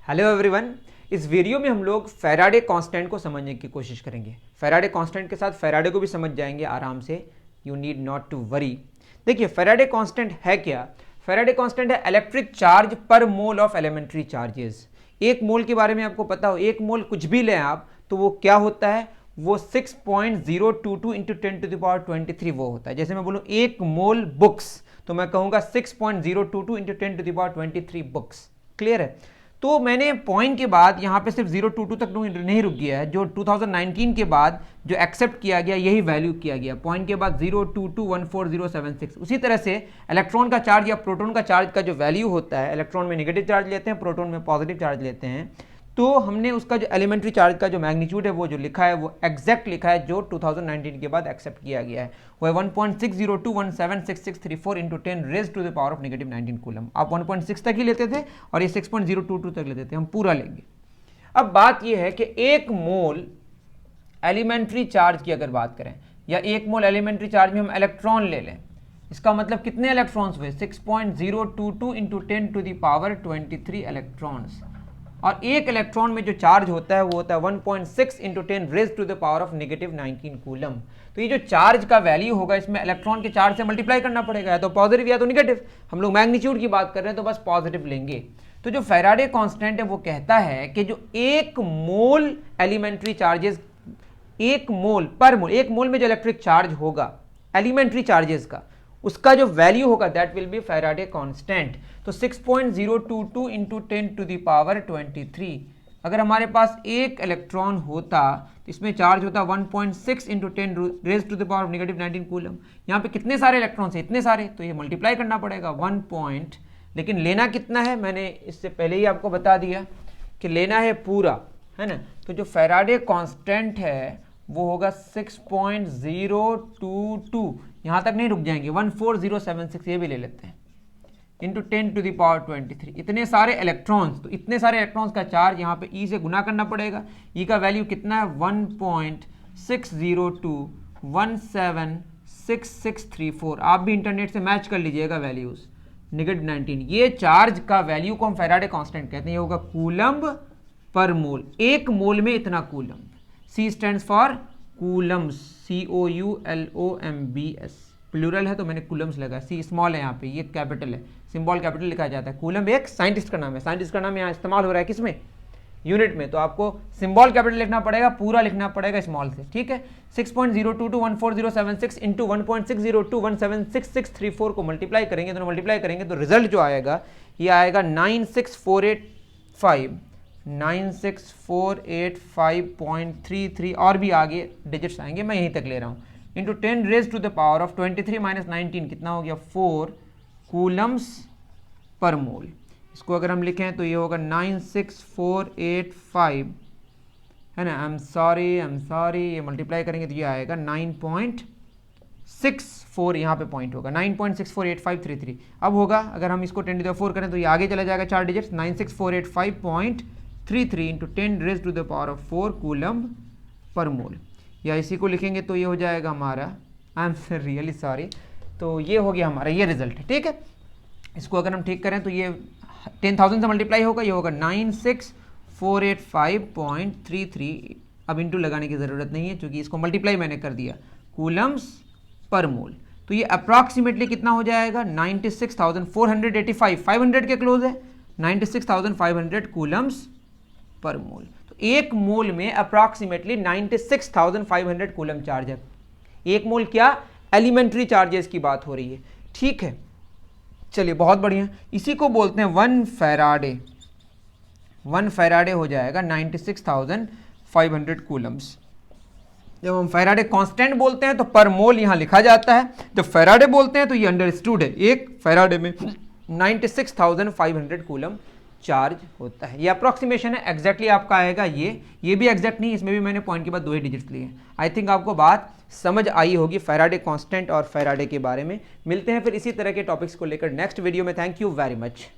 Hello everyone. इस video में हम लोग फैराडे कांस्टेंट को समझने की कोशिश करेंगे। फैराडे कांस्टेंट के साथ फैराडे को भी समझ जाएंगे आराम से। You need not to worry. देखिए फैराडे कांस्टेंट है क्या। फैराडे कांस्टेंट है electric charge per mole of elementary charges. एक मोल के बारे में आपको पता हो, एक मोल कुछ भी लें आप तो वो क्या होता है, वो 6.022 इंटू 10⁻23 वो होता है। जैसे मैं बोलूँ एक मोल बुक्स तो मैं कहूँगा 6.022 इंटू 10⁻23 बुक्स। क्लियर है। तो मैंने पॉइंट के बाद यहाँ पे सिर्फ 022 तक नहीं रुक गया है, जो 2019 के बाद जो एक्सेप्ट किया गया यही वैल्यू किया गया। पॉइंट के बाद 0221407 उसी तरह से इलेक्ट्रॉन का चार्ज या प्रोटॉन का चार्ज का जो वैल्यू होता है, इलेक्ट्रॉन में नेगेटिव चार्ज लेते हैं, प्रोटॉन में पॉजिटिव चार्ज लेते हैं, तो हमने उसका जो एलिमेंट्री चार्ज का जो मैग्नीट्यूड है वो जो लिखा है वो एग्जैक्ट लिखा है जो 2019 के बाद एक्सेप्ट किया गया है। वो है 1.602176634 into 10 raise to the power of negative 19 coulomb. आप 1.6 तक ही लेते थे और ये 6.022 तक लेते थे, हम पूरा लेंगे। अब बात ये है कि एक मोल एलिमेंट्री चार्ज की अगर बात करें या एक मोल एलिमेंट्री चार्ज में हम इलेक्ट्रॉन ले लें, इसका मतलब कितने इलेक्ट्रॉन्स हुए, 6.022 into 10 to the power 23 electrons. और एक इलेक्ट्रॉन में जो चार्ज होता है वो होता है 1.6 into 10 raise to the power of negative 19 coulomb. तो ये जो चार्ज का वैल्यू होगा इसमें इलेक्ट्रॉन के चार्ज से मल्टीप्लाई करना पड़ेगा, या तो पॉजिटिव या तो नेगेटिव। हम लोग मैग्नीट्यूड की बात कर रहे हैं तो बस पॉजिटिव लेंगे। तो जो फैराडे कांस्टेंट है वो कहता है कि जो एक मोल एलिमेंट्री चार्जेस, एक मोल पर मोल, एक मोल में जो इलेक्ट्रिक चार्ज होगा एलिमेंट्री चार्जेस का, उसका जो वैल्यू होगा that will be Faraday constant. तो 6.022 इंटू 10 टू द पावर 23। अगर हमारे पास एक इलेक्ट्रॉन होता तो इसमें चार्ज होता 1.6 into 10 raise to the power negative 19 coulomb. यहाँ पे कितने सारे इलेक्ट्रॉन्स हैं, इतने सारे, तो ये मल्टीप्लाई करना पड़ेगा 1 पॉइंट, लेकिन लेना कितना है मैंने इससे पहले ही आपको बता दिया कि लेना है पूरा, है ना। तो जो फैराडे कांस्टेंट है वो होगा 6.022, यहाँ तक नहीं रुक जाएंगे, 14076 ये भी ले लेते हैं, इंटू 10 टू द पावर 23। इतने सारे इलेक्ट्रॉन्स, तो इतने सारे इलेक्ट्रॉन्स का चार्ज यहाँ पे ई से गुना करना पड़ेगा। ई का वैल्यू कितना है 1.602176634। आप भी इंटरनेट से मैच कर लीजिएगा वैल्यूज, नेगेटिव 19। ये चार्ज का वैल्यू को हम फैराडे कांस्टेंट कहते हैं। ये होगा कूलम्ब पर मोल, एक मोल में इतना coulomb. C stands for coulombs, COULOMBS, plural है तो मैंने कूलम्स लगा। C स्मॉल है यहाँ पे, ये कैपिटल है, सिंबल कैपिटल लिखा जाता है। कूलम एक साइंटिस्ट का नाम है, साइंटिस्ट का नाम यहाँ इस्तेमाल हो रहा है किसमें, यूनिट में, तो आपको सिंबल कैपिटल लिखना पड़ेगा, पूरा लिखना पड़ेगा स्मॉल से, ठीक है। 6.022140076 इंटू 1.602176634 को मल्टीप्लाई करेंगे, दोनों मल्टीप्लाई करेंगे तो रिजल्ट जो आएगा ये आएगा 96485.33 और भी आगे डिजिट्स आएंगे, मैं यहीं तक ले रहा हूँ, into 10 raise to the power of 23 minus 19 कितना हो गया 4 कूलम्स पर मोल। इसको अगर हम लिखें तो ये होगा 96485, है ना। आई एम सॉरी, ये मल्टीप्लाई करेंगे तो ये आएगा 9.64, यहाँ पे पॉइंट होगा 9.648533। अब होगा अगर हम इसको 10 टू द 4 करें तो ये आगे चला जाएगा 4 digits, 96485.33 into 10 raise to the power of 4 coulomb per mole. या इसी को लिखेंगे तो ये हो जाएगा हमारा, आई एम रियली सॉरी, तो ये हो गया हमारा ये रिजल्ट है, ठीक है। इसको अगर हम ठीक करें तो ये 10,000 से मल्टीप्लाई होगा, ये होगा 96485.33। अब इंटू लगाने की ज़रूरत नहीं है क्योंकि इसको मल्टीप्लाई मैंने कर दिया, कूलम्स पर मोल। तो ये अप्रॉक्सीमेटली कितना हो जाएगा 96,485, 500 के क्लोज है, 96,500 कूलम्स पर मोल। तो एक मोल में अप्रॉक्सीमेटली 96,500 कूलम चार्ज है। एक मोल क्या, एलिमेंट्री चार्जेस की बात हो रही है, ठीक है। चलिए बहुत बढ़िया, इसी को बोलते हैं 1 फैराडे। 1 फैराडे हो जाएगा 96,500 कूलम्स। जब हम फैराडे कांस्टेंट बोलते हैं तो पर मोल यहाँ लिखा जाता है, जब फैराडे बोलते हैं तो ये अंडरस्टूड है, एक फैराडे में 96,500 कूलम चार्ज होता है। ये अप्रॉक्सीमेशन है, एग्जैक्टली आपका आएगा ये भी एग्जैक्ट नहीं, इसमें भी मैंने पॉइंट के बाद 2 ही डिजिट्स लिए हैं। आई थिंक आपको बात समझ आई होगी फैराडे कांस्टेंट और फैराडे के बारे में। मिलते हैं फिर इसी तरह के टॉपिक्स को लेकर नेक्स्ट वीडियो में। Thank you very much.